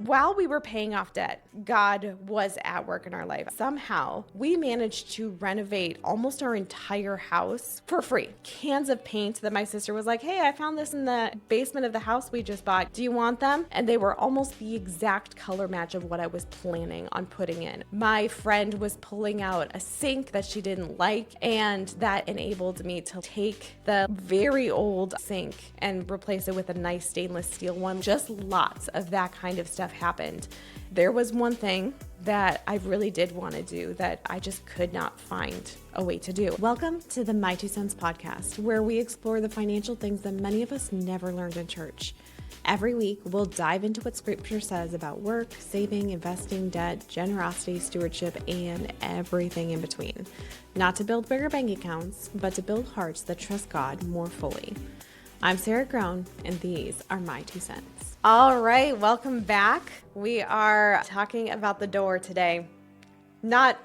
While we were paying off debt, God was at work in our life. Somehow, we managed to renovate almost our entire house for free. Cans of paint that my sister was like, hey, I found this in the basement of the house we just bought. Do you want them? And they were almost the exact color match of what I was planning on putting in. My friend was pulling out a sink that she didn't like, and that enabled me to take the very old sink and replace it with a nice stainless steel one. Just lots of that kind of stuff happened. There was one thing that I really did want to do that I just could not find a way to do. Welcome to the My Two Cents podcast, where we explore the financial things that many of us never learned in church. Every week, we'll dive into what scripture says about work, saving, investing, debt, generosity, stewardship, and everything in between. Not to build bigger bank accounts, but to build hearts that trust God more fully. I'm Sarah Grown, and these are My Two Cents. All right, welcome back. We are talking about the door today. Not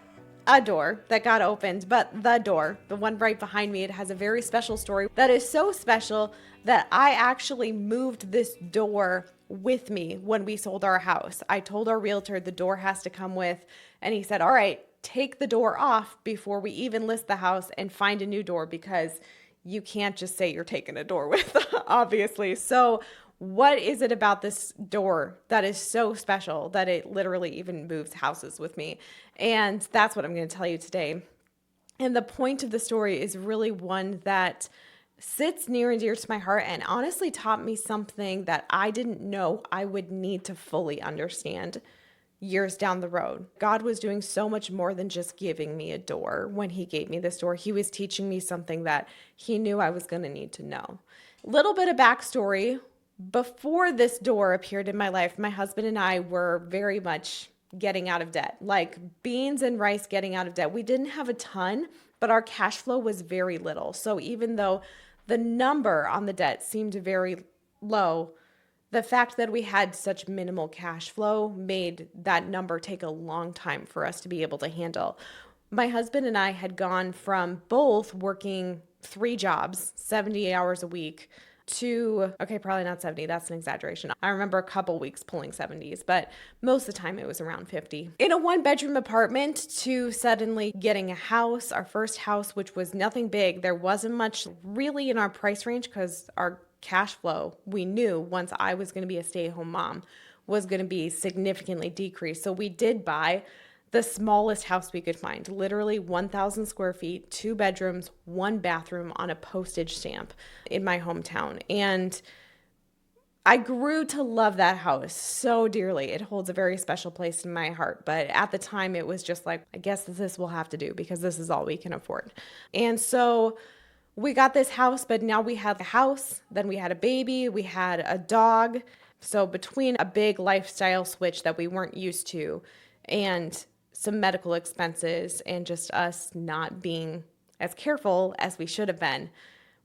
a door that got opened, but the door, the one right behind me. It has a very special story that is so special that I actually moved this door with me when we sold our house. I told our realtor the door has to come with, and he said, all right, take the door off before we even list the house and find a new door, because you can't just say you're taking a door with, obviously. So what is it about this door that is so special that it literally even moves houses with me? And that's what I'm going to tell you today. And the point of the story is really one that sits near and dear to my heart and honestly taught me something that I didn't know I would need to fully understand years down the road. God was doing so much more than just giving me a door. When he gave me this door, he was teaching me something that he knew I was going to need to know. Little bit of backstory. Before this door appeared in my life, my husband and I were very much getting out of debt, like beans and rice getting out of debt. We didn't have a ton, but our cash flow was very little. So even though the number on the debt seemed very low, the fact that we had such minimal cash flow made that number take a long time for us to be able to handle. My husband and I had gone from both working 3 jobs, 70 hours a week, to, okay, probably not 70, that's an exaggeration. I remember a couple weeks pulling 70s, but most of the time it was around 50. In a 1-bedroom apartment to suddenly getting a house, our first house, which was nothing big. There wasn't much really in our price range because our cash flow, we knew once I was going to be a stay-at-home mom, was going to be significantly decreased. So we did buy the smallest house we could find, literally 1,000 square feet, 2 bedrooms, 1 bathroom on a postage stamp in my hometown. And I grew to love that house so dearly. It holds a very special place in my heart. But at the time, it was just like, I guess this will have to do because this is all we can afford. And so we got this house, but now we had a house, then we had a baby, we had a dog. So between a big lifestyle switch that we weren't used to and some medical expenses and just us not being as careful as we should have been,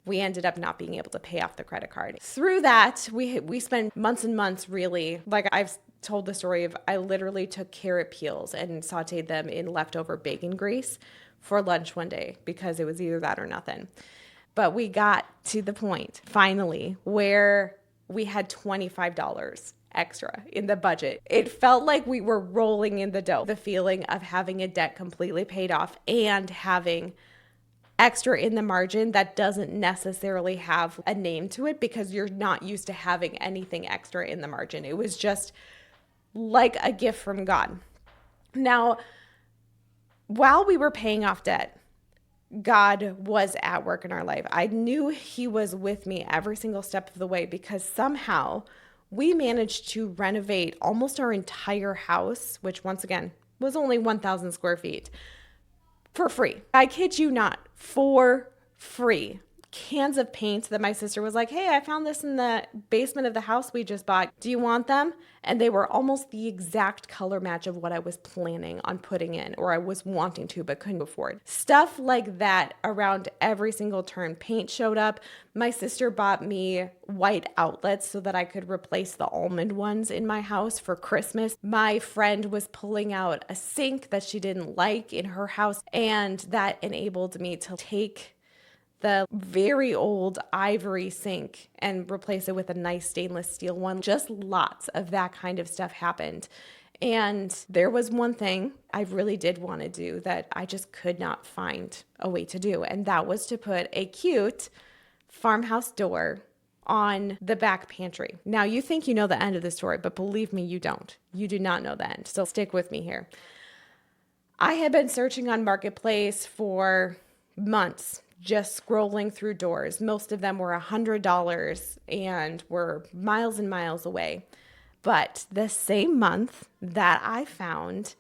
we ended up not being able to pay off the credit card. Through that, we spent months and months really, like I've told the story of, I literally took carrot peels and sauteed them in leftover bacon grease for lunch one day because it was either that or nothing. But we got to the point finally where we had $25 extra in the budget. It felt like we were rolling in the dough. The feeling of having a debt completely paid off and having extra in the margin that doesn't necessarily have a name to it because you're not used to having anything extra in the margin. It was just like a gift from God. Now, while we were paying off debt, God was at work in our life. I knew he was with me every single step of the way because somehow we managed to renovate almost our entire house, which once again was only 1,000 square feet, for free. I kid you not, for free. Cans of paint that my sister was like, hey, I found this in the basement of the house we just bought. Do you want them? And they were almost the exact color match of what I was planning on putting in, or I was wanting to, but couldn't afford. Stuff like that around every single turn. Paint showed up. My sister bought me white outlets so that I could replace the almond ones in my house for Christmas. My friend was pulling out a sink that she didn't like in her house, and that enabled me to take the very old ivory sink and replace it with a nice stainless steel one. Just lots of that kind of stuff happened. And there was one thing I really did want to do that I just could not find a way to do. And that was to put a cute farmhouse door on the back pantry. Now, you think you know the end of the story, but believe me, you don't. You do not know the end. So stick with me here. I had been searching on Marketplace for months, just scrolling through doors. Most of them were $100 and were miles and miles away. But the same month that I found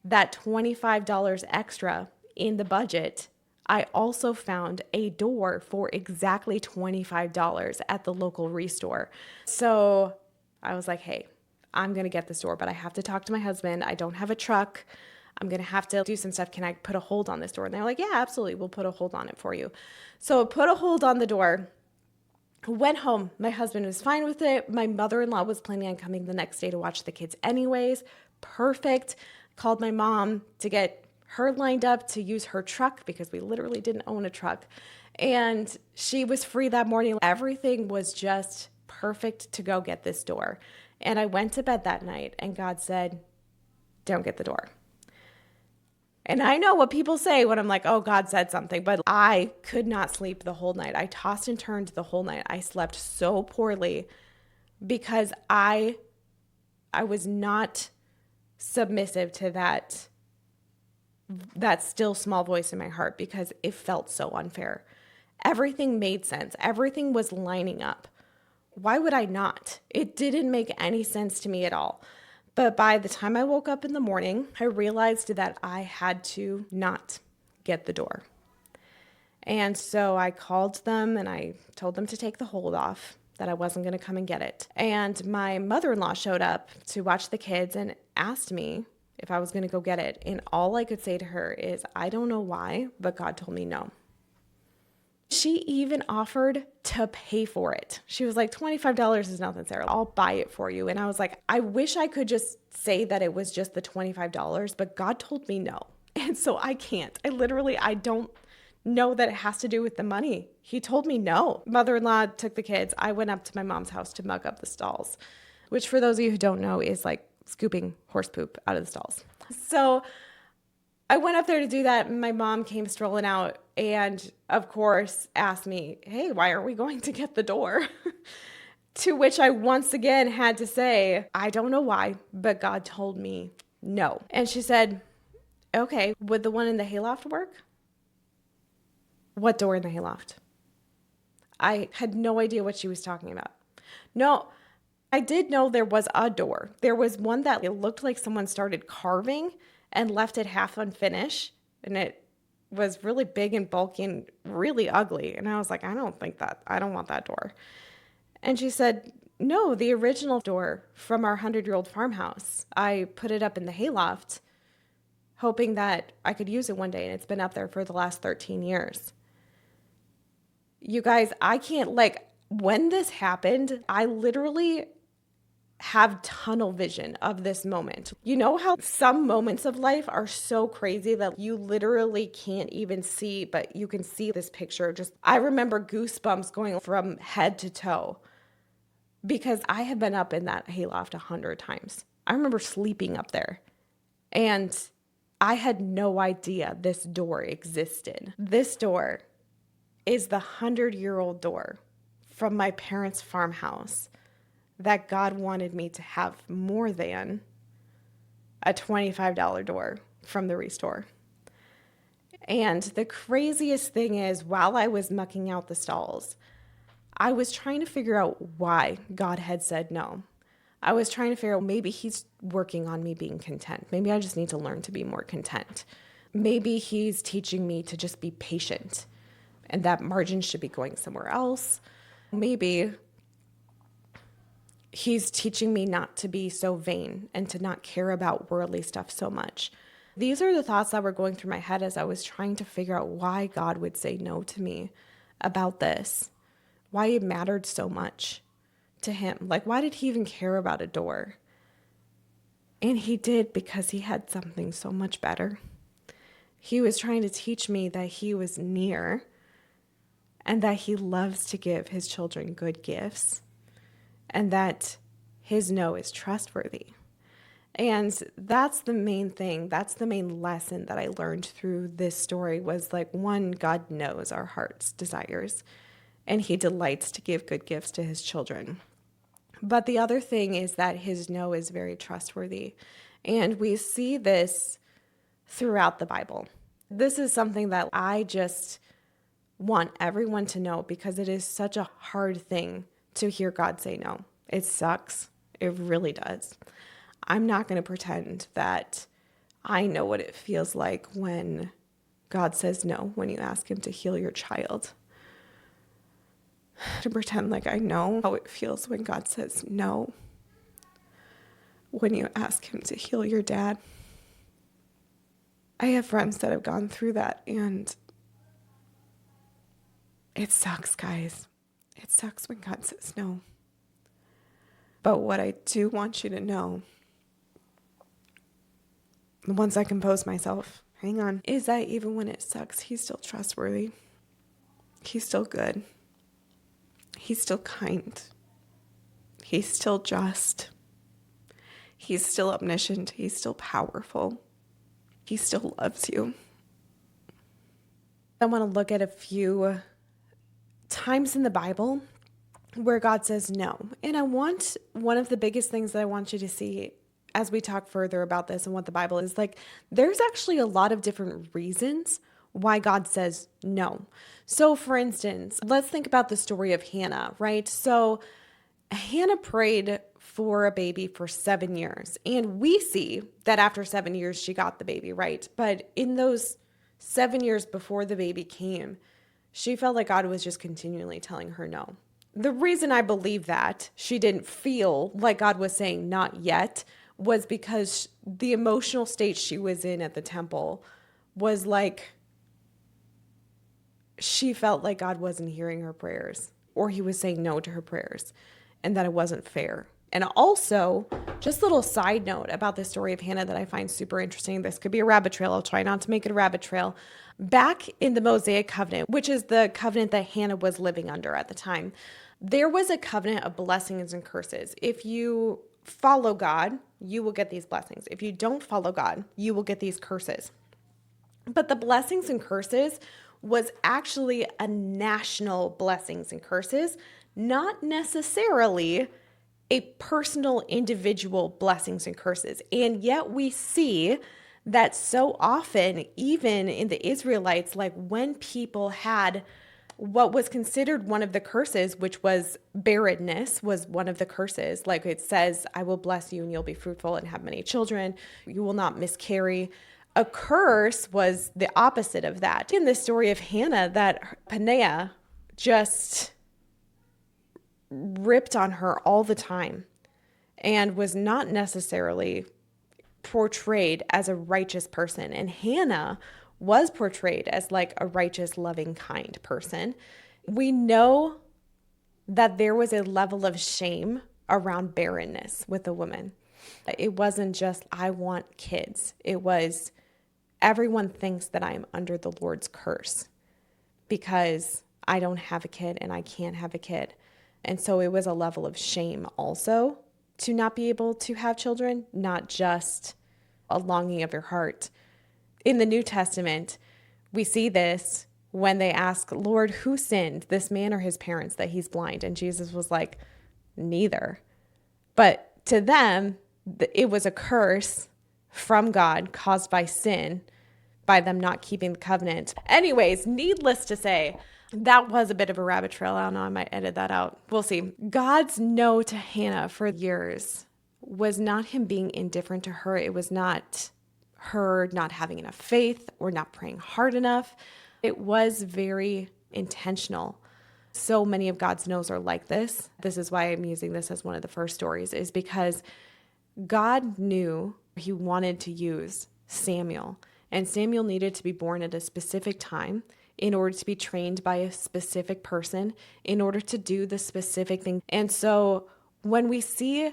that $25 extra in the budget, I also found a door for exactly $25 at the local restore. So I was like, hey, I'm going to get this door, but I have to talk to my husband. I don't have a truck. I'm going to have to do some stuff. Can I put a hold on this door? And they're like, yeah, absolutely. We'll put a hold on it for you. So put a hold on the door. Went home. My husband was fine with it. My mother-in-law was planning on coming the next day to watch the kids anyways. Perfect. Called my mom to get her lined up to use her truck because we literally didn't own a truck. And she was free that morning. Everything was just perfect to go get this door. And I went to bed that night and God said, don't get the door. And I know what people say when I'm like, oh, God said something, but I could not sleep the whole night. I tossed and turned the whole night. I slept so poorly because I was not submissive to that still small voice in my heart because it felt so unfair. Everything made sense. Everything was lining up. Why would I not? It didn't make any sense to me at all. But by the time I woke up in the morning, I realized that I had to not get the door. And so I called them and I told them to take the hold off, that I wasn't going to come and get it. And my mother-in-law showed up to watch the kids and asked me if I was going to go get it. And all I could say to her is, I don't know why, but God told me no. She even offered to pay for it. She was like, $25 is nothing, Sarah. I'll buy it for you. And I was like, I wish I could just say that it was just the $25, but God told me no. And so I can't. I don't know that it has to do with the money. He told me no. Mother-in-law took the kids. I went up to my mom's house to mug up the stalls, which for those of you who don't know is like scooping horse poop out of the stalls. So I went up there to do that, and my mom came strolling out and, of course, asked me, hey, why aren't we going to get the door? To which I once again had to say, I don't know why, but God told me no. And she said, okay, would the one in the hayloft work? What door in the hayloft? I had no idea what she was talking about. No, I did know there was a door. There was one that it looked like someone started carving and left it half unfinished, and it was really big and bulky and really ugly. And I was like, I don't want that door. And she said, no, the original door from our 100-year-old farmhouse. I put it up in the hayloft, hoping that I could use it one day, and it's been up there for the last 13 years. You guys, when this happened, I literally have tunnel vision of this moment. You know how some moments of life are so crazy that you literally can't even see, but you can see this picture. I remember goosebumps going from head to toe because I have been up in that hayloft 100 times. I remember sleeping up there and I had no idea this door existed. This door is the 100-year-old door from my parents' farmhouse that God wanted me to have more than a $25 door from the restore. And the craziest thing is, while I was mucking out the stalls, I was trying to figure out why God had said no. I was trying to figure out, maybe he's working on me being content. Maybe I just need to learn to be more content. Maybe he's teaching me to just be patient and that margin should be going somewhere else. Maybe he's teaching me not to be so vain and to not care about worldly stuff so much. These are the thoughts that were going through my head as I was trying to figure out why God would say no to me about this, why it mattered so much to him. Like, why did he even care about a door? And he did, because he had something so much better. He was trying to teach me that he was near and that he loves to give his children good gifts, and that his no is trustworthy. And that's the main thing. That's the main lesson that I learned through this story was like, one, God knows our heart's desires, and he delights to give good gifts to his children. But the other thing is that his no is very trustworthy. And we see this throughout the Bible. This is something that I just want everyone to know because it is such a hard thing to hear God say no. It sucks. It really does. I'm not going to pretend that I know what it feels like when God says no, when you ask him to heal your child. To pretend like I know how it feels when God says no, when you ask him to heal your dad. I have friends that have gone through that, and it sucks, guys. It sucks when God says no. But what I do want you to know, once I compose myself, hang on, is that even when it sucks, he's still trustworthy. He's still good. He's still kind. He's still just. He's still omniscient. He's still powerful. He still loves you. I want to look at a few times in the Bible where God says no. And one of the biggest things that I want you to see as we talk further about this and what the Bible is like, there's actually a lot of different reasons why God says no. So for instance, let's think about the story of Hannah, right? So Hannah prayed for a baby for 7 years. And we see that after 7 years, she got the baby, right? But in those 7 years before the baby came, she felt like God was just continually telling her no. The reason I believe that she didn't feel like God was saying not yet was because the emotional state she was in at the temple was like, she felt like God wasn't hearing her prayers, or he was saying no to her prayers, and that it wasn't fair. And also, just a little side note about this story of Hannah that I find super interesting. This could be a rabbit trail. I'll try not to make it a rabbit trail. Back in the Mosaic covenant, which is the covenant that Hannah was living under at the time, there was a covenant of blessings and curses. If you follow God, you will get these blessings. If you don't follow God, you will get these curses. But the blessings and curses was actually a national blessings and curses, not necessarily a personal individual blessings and curses. And yet we see that so often, even in the Israelites, like when people had what was considered one of the curses, which was barrenness, was one of the curses. Like it says, I will bless you and you'll be fruitful and have many children. You will not miscarry. A curse was the opposite of that. In the story of Hannah, that Peninnah just ripped on her all the time and was not necessarily portrayed as a righteous person. And Hannah was portrayed as like a righteous, loving, kind person. We know that there was a level of shame around barrenness with a woman. It wasn't just, I want kids. It was, everyone thinks that I am under the Lord's curse because I don't have a kid and I can't have a kid. And so it was a level of shame also to not be able to have children, not just a longing of your heart. In the New Testament, we see this when they ask, Lord, who sinned, this man or his parents, that he's blind? And Jesus was like, neither. But to them, it was a curse from God caused by sin, by them not keeping the covenant. Anyways, needless to say, that was a bit of a rabbit trail. I don't know, I might edit that out. We'll see. God's no to Hannah for years was not him being indifferent to her. It was not her not having enough faith or not praying hard enough. It was very intentional. So many of God's no's are like this. This is why I'm using this as one of the first stories, is because God knew he wanted to use Samuel, and Samuel needed to be born at a specific time in order to be trained by a specific person in order to do the specific thing. And so when we see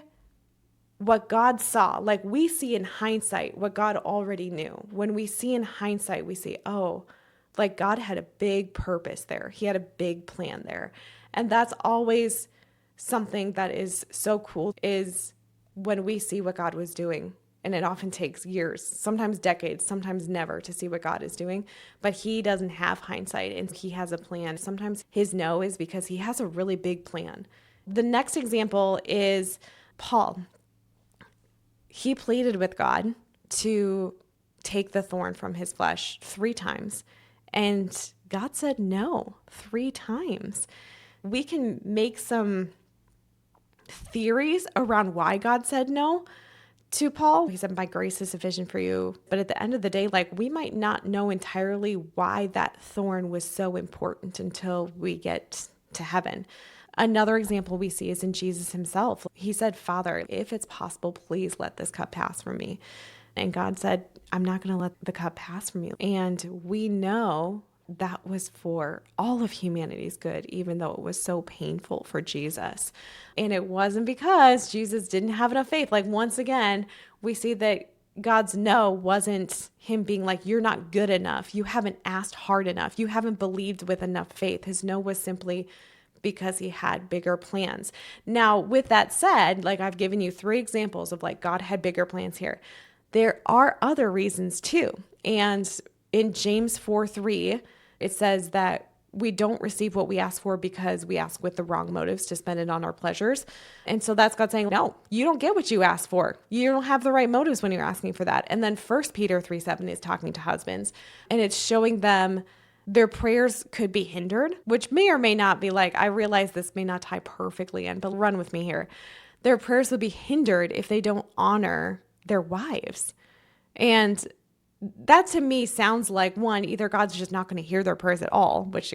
what God saw, like we see in hindsight what God already knew. When we see in hindsight, we see, oh, Like God had a big purpose there. He had a big plan there. And that's always something that is so cool, is when we see what God was doing. And it often takes years, sometimes decades, sometimes never, to see what God is doing. But he doesn't have hindsight, and he has a plan. Sometimes his no is because he has a really big plan. The next example is Paul. He pleaded with God to take the thorn from his flesh 3 times. And God said no 3 times. We can make some theories around why God said no to Paul. He said, my grace is sufficient for you. But at the end of the day, like, we might not know entirely why that thorn was so important until we get to heaven. Another example we see is in Jesus himself. He said, Father, if it's possible, please let this cup pass from me. And God said, I'm not going to let the cup pass from you. And we know that was for all of humanity's good, even though it was so painful for Jesus. And it wasn't because Jesus didn't have enough faith. Like, once again, we see that God's no wasn't him being like, you're not good enough. You haven't asked hard enough. You haven't believed with enough faith. His no was simply because he had bigger plans. Now, with that said, like, I've given you 3 examples of like God had bigger plans here. There are other reasons too. And in James 4:3, it says that we don't receive what we ask for because we ask with the wrong motives to spend it on our pleasures. And so that's God saying, no, you don't get what you asked for. You don't have the right motives when you're asking for that. And then 1 Peter 3:7 is talking to husbands, and it's showing them their prayers could be hindered, which may or may not be, like, I realize this may not tie perfectly in, but run with me here. Their prayers would be hindered if they don't honor their wives. And that to me sounds like, one, either God's just not going to hear their prayers at all, which,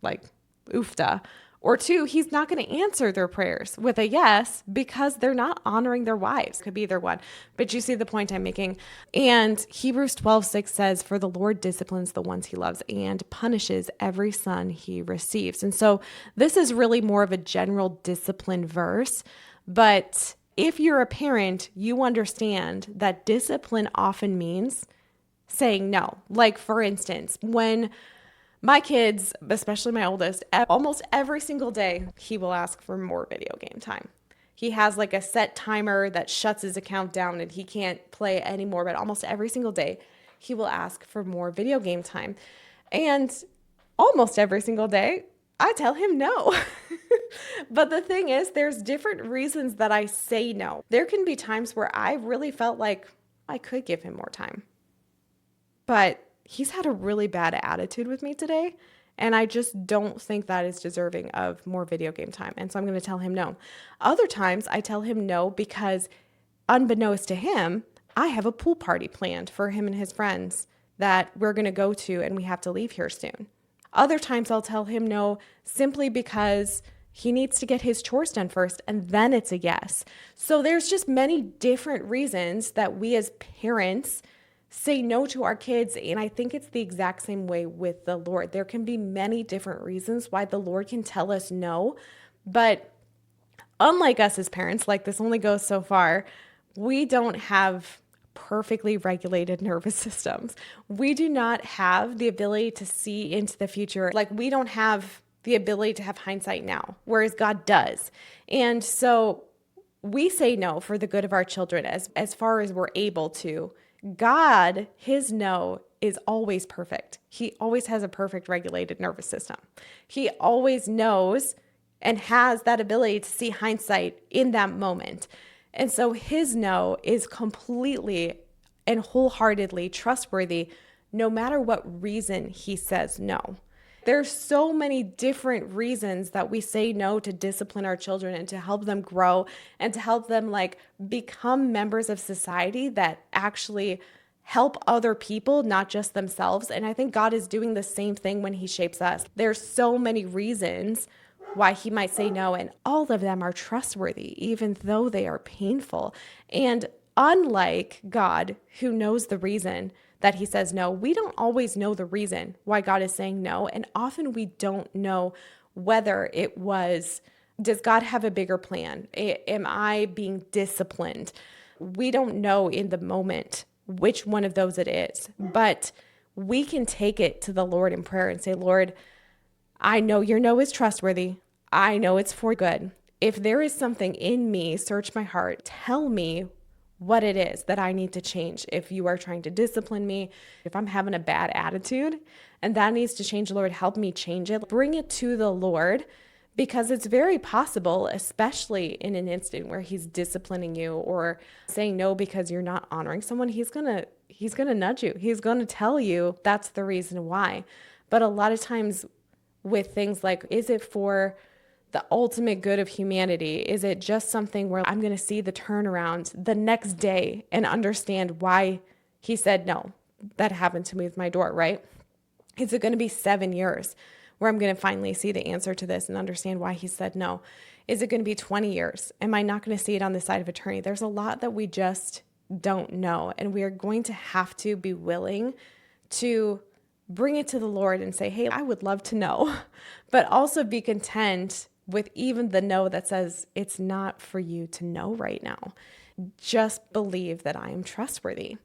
like, oofta, or 2, he's not going to answer their prayers with a yes because they're not honoring their wives. Could be either one, but you see the point I'm making. And Hebrews 12:6 says, for the Lord disciplines the ones he loves and punishes every son he receives. And so this is really more of a general discipline verse, but if you're a parent, you understand that discipline often means saying no. Like, for instance, when my kids, especially my oldest, almost every single day, he will ask for more video game time. He has like a set timer that shuts his account down and he can't play anymore, but almost every single day, he will ask for more video game time. And almost every single day, I tell him no. But the thing is, there's different reasons that I say no. There can be times where I really felt like I could give him more time. But he's had a really bad attitude with me today, and I just don't think that is deserving of more video game time. And so I'm going to tell him no. Other times I tell him no because, unbeknownst to him, I have a pool party planned for him and his friends that we're going to go to, and we have to leave here soon. Other times I'll tell him no simply because he needs to get his chores done first, and then it's a yes. So there's just many different reasons that we as parents say no to our kids. And I think it's the exact same way with the Lord. There can be many different reasons why the Lord can tell us no. But unlike us as parents, like, this only goes so far, we don't have perfectly regulated nervous systems. We do not have the ability to see into the future. Like, we don't have the ability to have hindsight now, whereas God does. And so we say no for the good of our children as far as we're able to. God, his no is always perfect. He always has a perfect regulated nervous system. He always knows and has that ability to see hindsight in that moment. And so his no is completely and wholeheartedly trustworthy, no matter what reason he says no. There's so many different reasons that we say no to discipline our children and to help them grow and to help them, like, become members of society that actually help other people, not just themselves. And I think God is doing the same thing when he shapes us. There's so many reasons why he might say no, and all of them are trustworthy, even though they are painful. And unlike God, who knows the reason that he says no, we don't always know the reason why God is saying no. And often we don't know whether it was, does God have a bigger plan? Am I being disciplined? We don't know in the moment which one of those it is, but we can take it to the Lord in prayer and say, Lord, I know your no is trustworthy. I know it's for good. If there is something in me, search my heart. Tell me what it is that I need to change. If you are trying to discipline me, if I'm having a bad attitude and that needs to change, Lord, help me change it. Bring it to the Lord, because it's very possible, especially in an instant where he's disciplining you or saying no because you're not honoring someone, he's going to nudge you. He's going to tell you that's the reason why. But a lot of times with things like, is it for the ultimate good of humanity? Is it just something where I'm going to see the turnaround the next day and understand why he said no? That happened to me with my door, right? Is it going to be 7 years where I'm going to finally see the answer to this and understand why he said no? Is it going to be 20 years? Am I not going to see it on the side of eternity? There's a lot that we just don't know. And we are going to have to be willing to bring it to the Lord and say, hey, I would love to know, but also be content with even the no that says it's not for you to know right now. Just believe that I am trustworthy.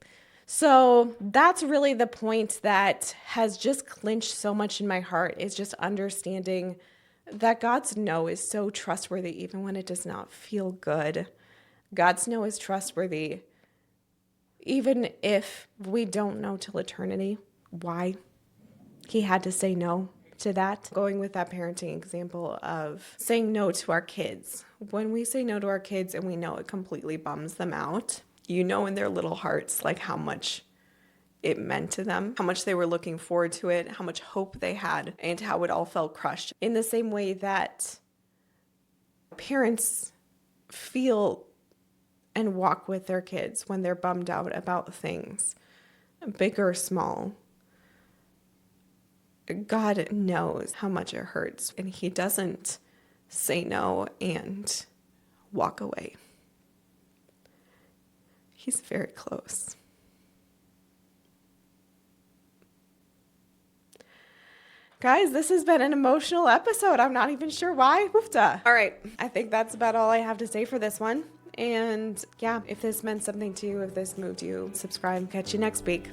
So that's really the point that has just clinched so much in my heart, is just understanding that God's no is so trustworthy even when it does not feel good. God's no is trustworthy even if we don't know till eternity why he had to say no to that. Going with that parenting example of saying no to our kids. When we say no to our kids and we know it completely bums them out, you know in their little hearts like how much it meant to them, how much they were looking forward to it, how much hope they had, and how it all felt crushed. In the same way that parents feel and walk with their kids when they're bummed out about things, big or small. God knows how much it hurts, and he doesn't say no and walk away. He's very close. Guys, this has been an emotional episode. I'm not even sure why. Woofta. All right. I think that's about all I have to say for this one. And yeah, if this meant something to you, if this moved you, subscribe. Catch you next week.